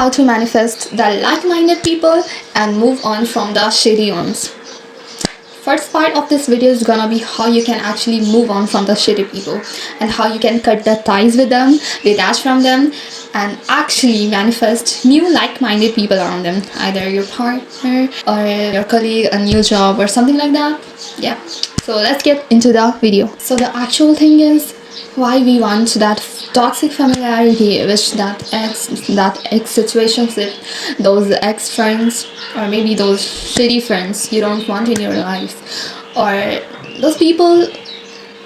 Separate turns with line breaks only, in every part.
how to manifest the like-minded people and move on from the shitty ones. First part of this video is gonna be how you can actually move on from the shitty people and how you can cut the ties with them, detach from them, and actually manifest new like-minded people around them, either your partner or your colleague, a new job or something like that. Yeah, so let's get into the video. So the actual thing is why we want that toxic familiarity with that ex situations with those ex friends, or maybe those shitty friends you don't want in your life, or those people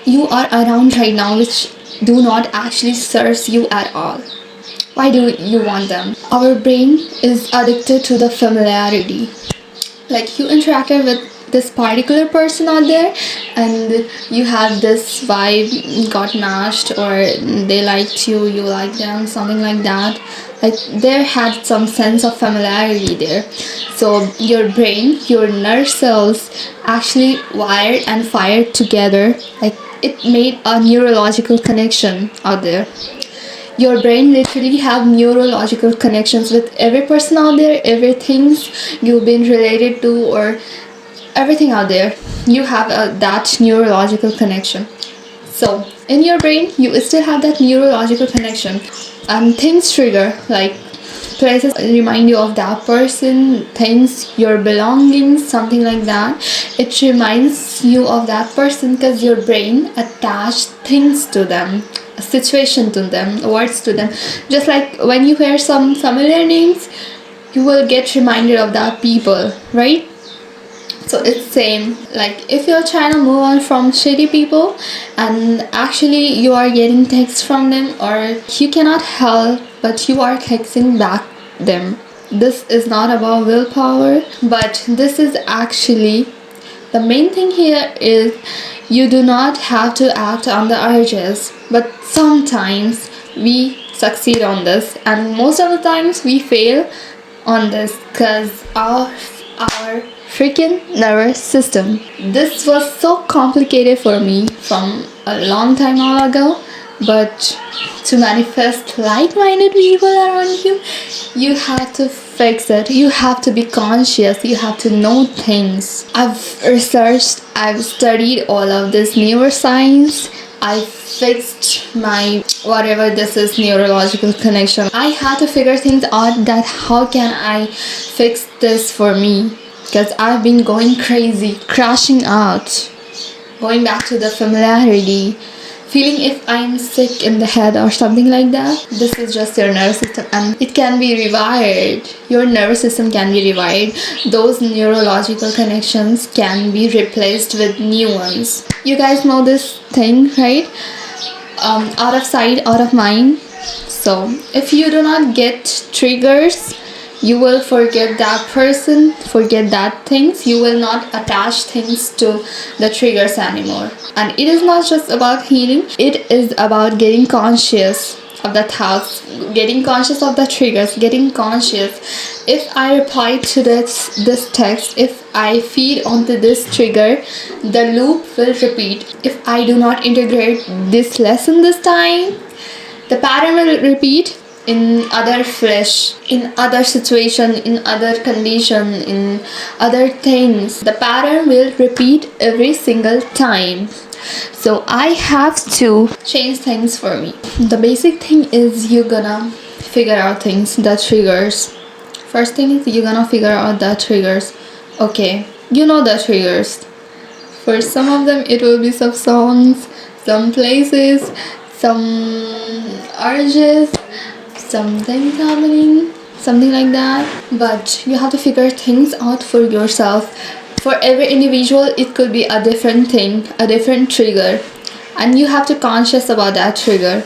you are around right now which do not actually serve you at all. Why do you want them? Our brain is addicted to the familiarity. Like, you interacted with this particular person out there and you have this vibe got matched, or they liked you, you like them, something like that. Like, there had some sense of familiarity there. So your brain, your nerve cells actually wired and fired together. Like, it made a neurological connection out there. Your brain literally have neurological connections with every person out there, everything you've been related to, or everything out there. You have that neurological connection. So in your brain you still have that neurological connection, and things trigger, like places remind you of that person, things, your belongings, something like that. It reminds you of that person because your brain attached things to them, a situation to them, words to them. Just like when you hear some familiar names, you will get reminded of that people, right? So it's same, like if you're trying to move on from shitty people and actually you are getting texts from them, or you cannot help but you are texting back them. This is not about willpower, but this is actually the main thing here is you do not have to act on the urges, but sometimes we succeed on this, and most of the times we fail on this because our freaking nervous system. This was so complicated for me from a long time ago, but to manifest like-minded people around you, you have to fix it. You have to be conscious. You have to know things. I've researched, I've studied all of this neuroscience. I fixed my whatever this is, neurological connection. I had to figure things out, that how can I fix this for me, because I've been going crazy, crashing out, going back to the familiarity, feeling if I'm sick in the head or something like that. This is just your nervous system, and it can be rewired. Your nervous system can be rewired. Those neurological connections can be replaced with new ones. You guys know this thing, right? Out of sight, out of mind. So if you do not get triggers, you will forget that person, forget that things. You will not attach things to the triggers anymore. And it is not just about healing, it is about getting conscious of the thoughts, getting conscious of the triggers, getting conscious. If I reply to this text, if I feed onto this trigger, the loop will repeat. If I do not integrate this lesson this time, the pattern will repeat in other flesh, in other situation, in other condition, in other things. The pattern will repeat every single time. So I have to change things for me. The basic thing is you're gonna figure out things, the triggers. First thing is you're gonna figure out the triggers. Okay, you know the triggers. For some of them it will be some songs, some places, some urges, something happening, something like that. But you have to figure things out for yourself. For every individual it could be a different thing, a different trigger, and you have to conscious about that trigger,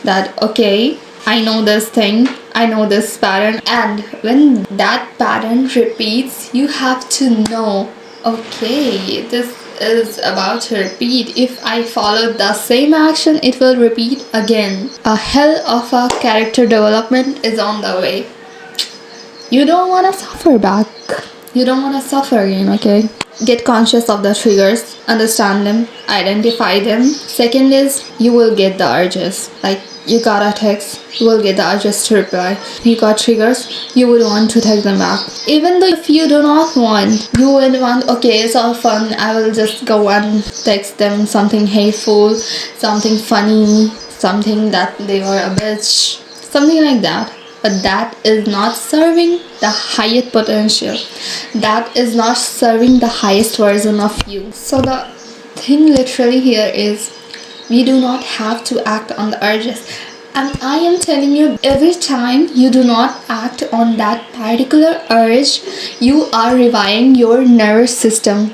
that okay, I know this thing, I know this pattern, and when that pattern repeats, you have to know, okay, this is about to repeat. If I follow the same action, it will repeat again. A hell of a character development is on the way. You don't want to suffer back. You don't want to suffer again, okay? Get conscious of the triggers, understand them, identify them. Second is, you will get the urges. Like, you got a text, you will get the urges to reply. You got triggers, you would want to text them back. Even though if you do not want, you would want, okay, it's all fun, I will just go and text them something hateful, something funny, something that they were a bitch, something like that. But that is not serving the highest potential. That is not serving the highest version of you. So the thing literally here is, we do not have to act on the urges. And I am telling you, every time you do not act on that particular urge, you are reviving your nervous system.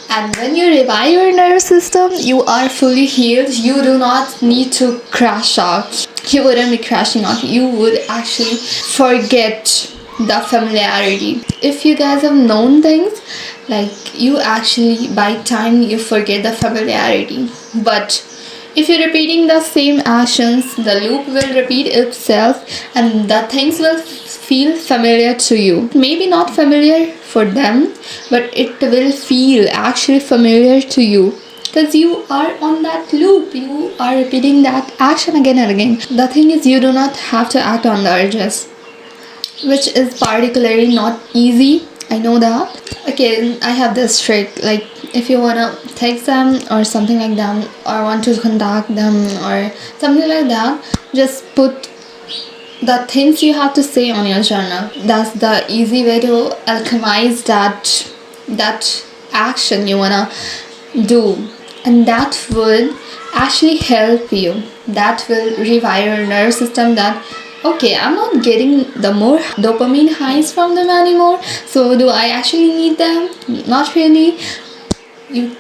And when you revive your nervous system, you are fully healed. You do not need to crash out. You wouldn't be crashing out. You would actually forget the familiarity. If you guys have known things, like, you actually, by time, you forget the familiarity. But if you're repeating the same actions, the loop will repeat itself and the things will feel familiar to you. Maybe not familiar for them, but it will feel actually familiar to you. Because you are on that loop, you are repeating that action again and again. The thing is, you do not have to act on the urges, which is particularly not easy. I know that. Okay, I have this trick. Like, if you wanna text them or something like that, or want to contact them or something like that, just put the things you have to say on your journal. That's the easy way to alchemize that action you wanna do. And that would actually help you. That will revive your nervous system that, okay, I'm not getting the more dopamine highs from them anymore. So do I actually need them? Not really. You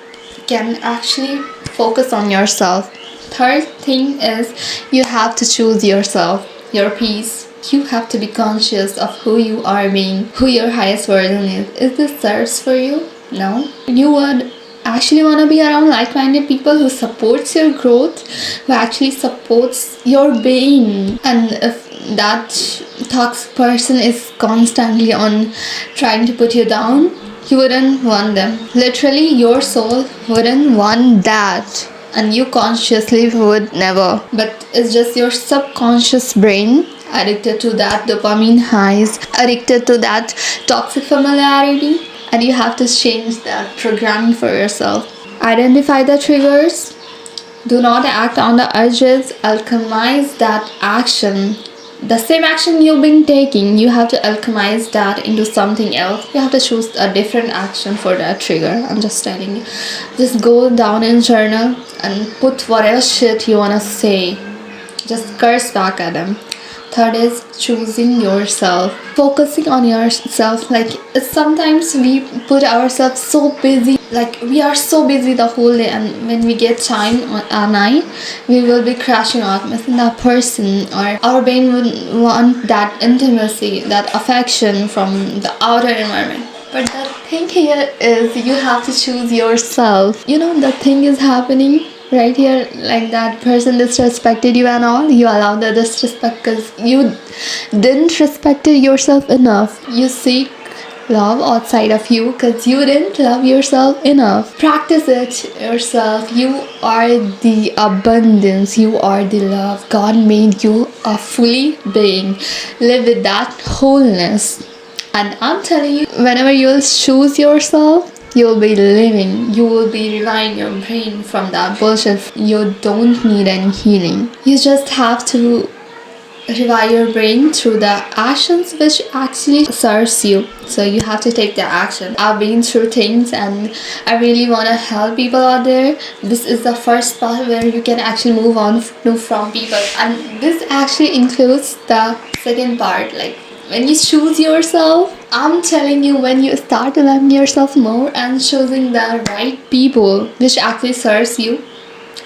can actually focus on yourself. Third thing is, you have to choose yourself, your peace. You have to be conscious of who you are being, who your highest version is. Is this serves for you? No. You would actually want to be around like-minded people who supports your growth, who actually supports your being. And if that toxic person is constantly on trying to put you down, you wouldn't want them. Literally, your soul wouldn't want that, and you consciously would never. But it's just your subconscious brain addicted to that dopamine highs, addicted to that toxic familiarity. And you have to change that programming for yourself. Identify the triggers. Do not act on the urges. Alchemize that action. The same action you've been taking, you have to alchemize that into something else. You have to choose a different action for that trigger. I'm just telling you. Just go down in journal and put whatever shit you wanna say. Just curse back at them. Third is choosing yourself. Focusing on yourself. Like, sometimes we put ourselves so busy. Like, we are so busy the whole day, and when we get time at night, we will be crashing out, missing that person, or our brain would want that intimacy, that affection from the outer environment. But the thing here is, you have to choose yourself. You know, the thing is happening right here, like that person disrespected you and all, you allow the disrespect because you didn't respect yourself enough. You seek love outside of you because you didn't love yourself enough. Practice it yourself. You are the abundance, you are the love. God made you a fully being. Live with that wholeness. And I'm telling you, whenever you'll choose yourself, you'll be living, you will be reviving your brain from that bullshit. You don't need any healing. You just have to revive your brain through the actions which actually serves you. So you have to take the action. I've been through things and I really want to help people out there. This is the first part where you can actually move on from people, and this actually includes the second part. Like, when you choose yourself, I'm telling you, when you start loving yourself more and choosing the right people which actually serves you,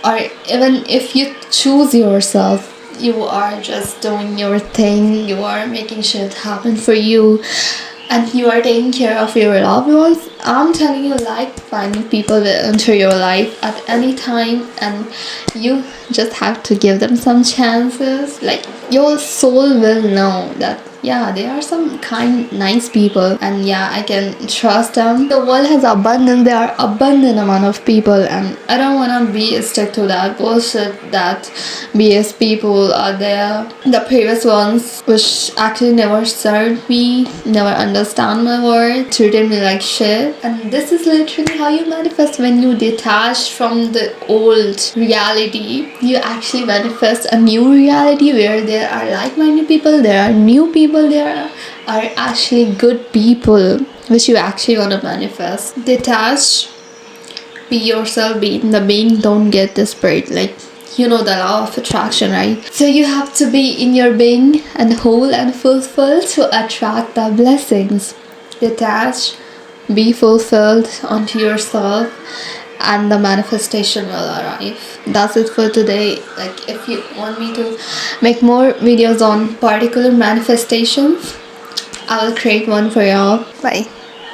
or even if you choose yourself, you are just doing your thing, you are making shit happen for you, and you are taking care of your loved ones, I'm telling you, like-minded people will enter your life at any time, and you just have to give them some chances. Like, your soul will know that yeah, they are some kind, nice people, and yeah, I can trust them. The world has abundant, there are abundant amount of people, and I don't wanna be stuck to that bullshit that BS people are there. The previous ones, which actually never served me, never understand my words, treated me like shit. And this is literally how you manifest. When you detach from the old reality, you actually manifest a new reality where there are like-minded people, there are new people, there are actually good people which you actually want to manifest. Detach, be yourself, be in the being, don't get desperate. Like, you know the law of attraction, right? So you have to be in your being and whole and fulfilled to attract the blessings. Detach, be fulfilled onto yourself, and the manifestation will arrive. That's it for today. Like, if you want me to make more videos on particular manifestations, I will create one for y'all. Bye.